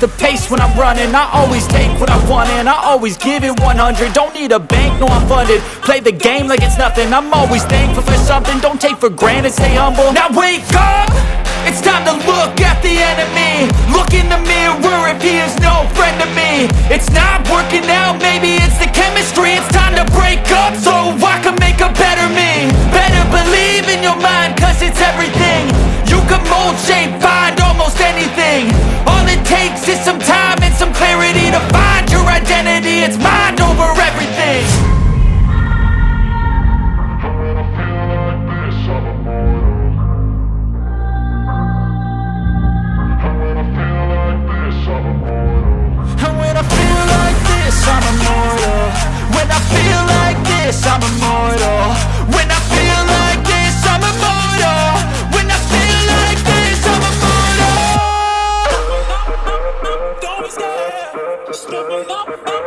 the pace when I'm running. I always take what I want and I always give it 100. Don't need a bank, no I'm funded. Play the game like it's nothing. I'm always thankful for something. Don't take for granted, stay humble. Now wake up, it's time to look at the enemy. Look in the mirror if he is no friend to me. It's not working out, maybe it's the chemistry. It's time to break up so I can make a better me. Better believe in your mind, cause it's everything. You can mold, shape, find almost anything. All it takes is some time and some clarity to find your identity. It's mind over everything. And when I feel like this, I'm immortal. When I feel like this, I'm immortal. When I feel like this, I'm immortal. When I feel like this, I'm immortal. Don't be scared, just step it up.